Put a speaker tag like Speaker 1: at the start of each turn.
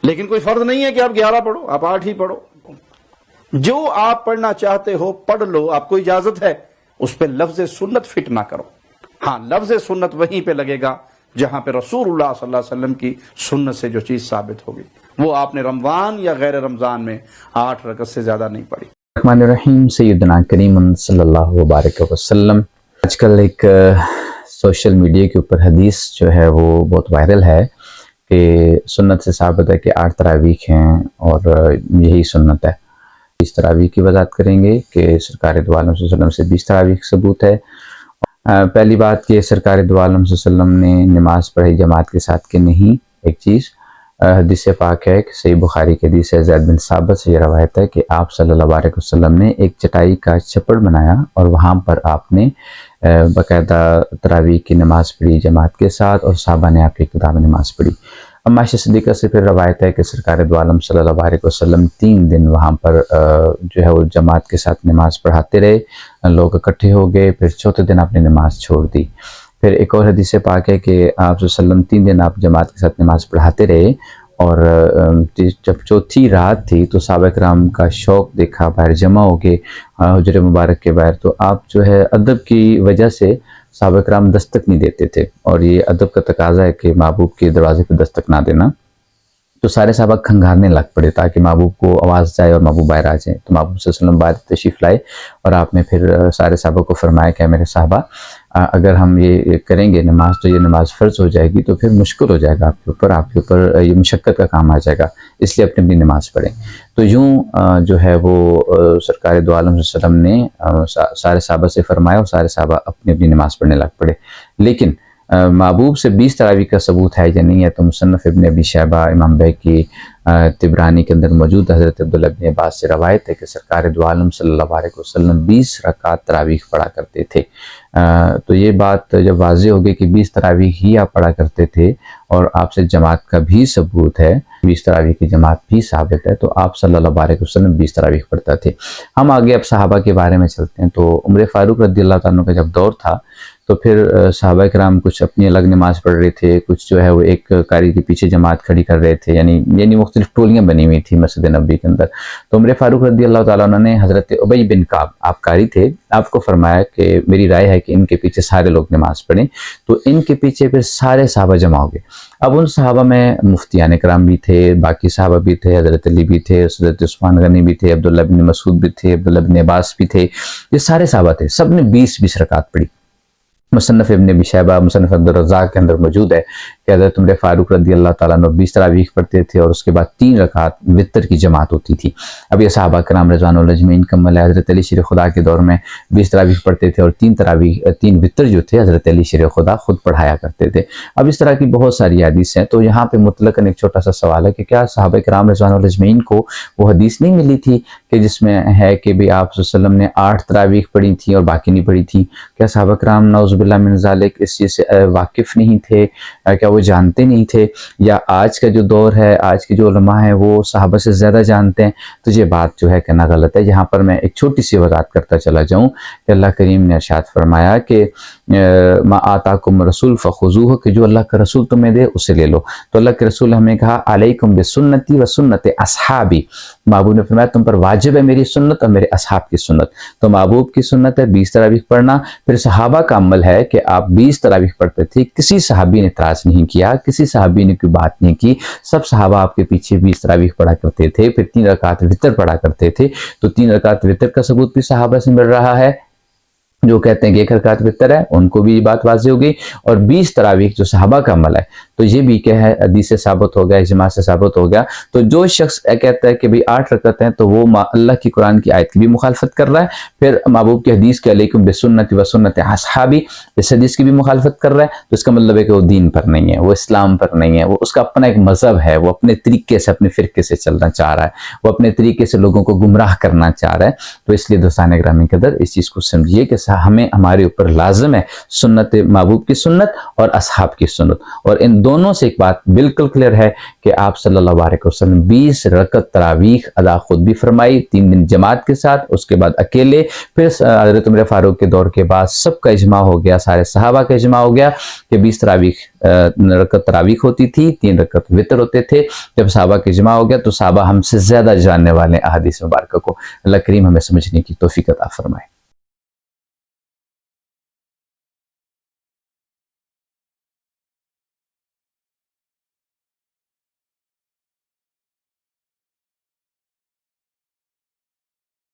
Speaker 1: لیکن کوئی فرض نہیں ہے کہ آپ 11 پڑھو، آپ 8 ہی پڑھو، جو آپ پڑھنا چاہتے ہو پڑھ لو، آپ کو اجازت ہے، اس پہ لفظ سنت فٹ نہ کرو۔ ہاں لفظ سنت وہیں پہ لگے گا جہاں پہ رسول اللہ صلی اللہ علیہ وسلم کی سنت سے جو چیز ثابت ہوگی، وہ آپ نے رمضان یا غیر رمضان میں 8 رکعت سے زیادہ نہیں پڑھی۔
Speaker 2: الرحمن الرحیم، سیدنا کریم صلی اللہ وبارک وسلم۔ آج کل ایک سوشل میڈیا کے اوپر حدیث جو ہے وہ بہت وائرل ہے کہ سنت سے ثابت ہے کہ 8 تراویح ہیں اور یہی سنت ہے۔ 20 تراویح کی وضاحت کریں گے کہ سرکار دو عالم صلی اللہ علیہ وسلم سے 20 تراویح کا ثبوت ہے۔ پہلی بات کہ سرکار دو عالم صلی اللہ علیہ وسلم نے نماز پڑھی جماعت کے ساتھ کہ نہیں۔ ایک چیز حدیث پاک ہے کہ صحیح بخاری کی حدیث ہے، زید بن ثابت سے یہ روایت ہے کہ آپ صلی اللہ علیہ وسلم نے ایک چٹائی کا چھپڑ بنایا اور وہاں پر آپ نے باقاعدہ تراویح کی نماز پڑھی جماعت کے ساتھ، اور صحابہ نے آپ کی ابتدا میں نماز پڑھی۔ اما عائشہ صدیقہ سے پھر روایت ہے کہ سرکار دو عالم صلی اللہ علیہ وسلم 3 دن وہاں پر جو ہے وہ جماعت کے ساتھ نماز پڑھاتے رہے، لوگ اکٹھے ہو گئے، پھر چوتھے دن آپ نے نماز چھوڑ دی۔ پھر ایک اور حدیث پاک ہے کہ آپ صلی اللہ علیہ وسلم 3 دن آپ جماعت کے ساتھ نماز پڑھاتے رہے، اور جب چوتھی رات تھی تو صحابہ کرام کا شوق دیکھا، باہر جمع ہو گئے حجر مبارک کے باہر، تو آپ جو ہے ادب کی وجہ سے صحابہ کرام دستک نہیں دیتے تھے، اور یہ ادب کا تقاضا ہے کہ محبوب کے دروازے پہ دستک نہ دینا۔ تو سارے صحابہ کھنگارنے لگ پڑے تاکہ محبوب کو آواز جائے اور محبوب باہر آ جائے۔ تو محبوب صلی اللہ علیہ وسلم باہر تشریف لائے اور آپ نے پھر سارے صحابہ کو فرمایا کہ میرے صحابہ، اگر ہم یہ کریں گے نماز تو یہ نماز فرض ہو جائے گی، تو پھر مشکل ہو جائے گا آپ کے اوپر یہ مشقت کا کام آ جائے گا، اس لیے اپنی نماز پڑھیں۔ تو یوں جو ہے وہ سرکار دو عالم صلی اللہ علیہ وسلم نے سارے صحابہ سے فرمایا اور سارے صحابہ اپنی نماز پڑھنے لگ پڑے۔ لیکن محبوب سے 20 تراویح کا ثبوت ہے یا نہیں ہے تو مصنف ابن ابی شیبہ، امام بیہقی، طبرانی کے اندر موجود حضرت عبداللہ بن عباس سے روایت ہے کہ سرکار دو عالم صلی اللہ علیہ وسلم 20 رکعات تراویح پڑھا کرتے تھے۔ تو یہ بات جب واضح ہو گئی کہ 20 تراویح ہی آپ پڑھا کرتے تھے اور آپ سے جماعت کا بھی ثبوت ہے، 20 تراویح کی جماعت بھی ثابت ہے، تو آپ صلی اللہ علیہ وسلم 20 تراویح پڑھتا تھے۔ ہم آگے اب صحابہ کے بارے میں چلتے ہیں۔ تو عمر فاروق رضی اللہ تعالیٰ عنہ کا جب دور تھا تو پھر صحابہ کرام کچھ اپنی الگ نماز پڑھ رہے تھے، کچھ جو ہے وہ ایک قاری کے پیچھے جماعت کھڑی کر رہے تھے، یعنی مختلف ٹولیاں بنی ہوئی تھی مسجد نبوی کے اندر۔ تو عمر فاروق رضی اللہ تعالیٰ عنہ نے حضرت ابی بن کعب، آپ قاری تھے، آپ کو فرمایا کہ میری رائے ہے کہ ان کے پیچھے سارے لوگ نماز پڑھیں۔ تو ان کے پیچھے پھر سارے صحابہ جمع ہو گئے۔ اب ان صحابہ میں مفتیان کرام بھی تھے، باقی صحابہ بھی تھے، حضرت علی بھی تھے، حضرت عثمان غنی بھی تھے، عبداللہ بن مسعود بھی تھے، عبداللہ بن عباس بھی تھے، یہ سارے صحابہ تھے، سب نے 20 رکعت پڑھی۔ مصنف ابن ابی شیبہ، مصنف عبدالرزاق کے اندر موجود ہے کہ حضرت عمر فاروق رضی اللہ تعالیٰ عنہ 20 تراویح پڑھتے تھے اور اس کے بعد 3 رکعت وتر کی جماعت ہوتی تھی۔ اب یہ صحابہ کرام رضوان اللہ اجمعین کمل ہے۔ حضرت علی شیر خدا کے دور میں 20 تراویح پڑھتے تھے اور 3 وتر جو تھے حضرت علی شیر خدا خود پڑھایا کرتے تھے۔ اب اس طرح کی بہت ساری حدیث ہیں، تو یہاں پہ مطلقاً ایک چھوٹا سا سوال ہے کہ کیا صحابہ کرام رضوان اللہ اجمعین کو وہ حدیث نہیں ملی تھی کہ جس میں ہے کہ بھی آپ صلی اللہ علیہ وسلم نے 8 تراویح پڑھی تھیں اور باقی نہیں پڑھی تھی؟ کیا صحابہ کرام نعوذ باللہ من ذالک اس چیز سے واقف نہیں تھے؟ کیا وہ جانتے نہیں تھے؟ یا آج کا جو دور ہے، آج کے جو علماء ہیں وہ صحابہ سے زیادہ جانتے ہیں؟ تو یہ بات جو ہے کہنا غلط ہے۔ یہاں پر میں ایک چھوٹی سی وضاحت کرتا چلا جاؤں کہ اللہ کریم نے ارشاد فرمایا کہ ما آتاکم رسول فخذوہ، کہ جو اللہ کا رسول تمہیں دے اسے لے لو۔ تو اللہ کے رسول ہمیں کہا علیکم بسنتی و سنت اصحابی، محبوب نے فرمایا تم پر واجب ہے میری سنت اور میرے اصحاب کی سنت۔ تو محبوب کی سنت ہے 20 تراویح پڑھنا، پھر صحابہ کا عمل ہے کہ آپ 20 تراویح پڑھتے تھے، کسی صحابی نے اعتراض نہیں کیا، کسی صحابی نے کوئی بات نہیں کی، سب صحابہ آپ کے پیچھے 20 تراویح پڑھا کرتے تھے، پھر 3 رکعت وتر پڑھا کرتے تھے۔ تو 3 رکعت وتر کا ثبوت بھی صحابہ سے مل رہا ہے، جو کہتے ہیں کہ 1 رکعت وتر ہے ان کو بھی یہ بات واضح ہو گئی، اور 20 تراویح جو صحابہ کا عمل ہے تو یہ بھی کیا ہے حدیث سے ثابت ہو گیا، اجماع سے ثابت ہو گیا۔ تو جو شخص کہتا ہے کہ بھی 8 رکعت ہیں تو وہ اللہ کی قرآن کی آیت کی بھی مخالفت کر رہا ہے، پھر محبوب کی حدیث کے علیکم بسنتی و سنت اصحابی اس حدیث کی بھی مخالفت کر رہا ہے، تو اس کا مطلب ہے کہ وہ دین پر نہیں ہے، وہ اسلام پر نہیں ہے، وہ اس کا اپنا ایک مذہب ہے، وہ اپنے طریقے سے اپنے فرقے سے چلنا چاہ رہا ہے، وہ اپنے طریقے سے لوگوں کو گمراہ کرنا چاہ رہا ہے۔ تو اس لیے دوستان گرامی قدر اس چیز کو سمجھیے کہ ہمیں ہمارے اوپر لازم ہے سنت محبوب کی سنت اور اصحاب کی سنت، اور ان دونوں سے ایک بات بالکل کلیئر ہے کہ آپ صلی اللہ علیہ وسلم 20 رکعت تراویح ادا خود بھی فرمائی 3 دن جماعت کے ساتھ، اس کے بعد اکیلے، پھر حضرت عمر فاروق کے دور کے بعد سب کا اجماع ہو گیا، سارے صحابہ کا اجماع ہو گیا کہ 20 رکعت تراویح ہوتی تھی، 3 رکعت وتر ہوتے تھے۔ جب صحابہ کا اجماع ہو گیا تو صحابہ ہم سے زیادہ جاننے والے احادیث مبارکہ کو، اللہ کریم ہمیں سمجھنے کی توفیق عطا فرمائے۔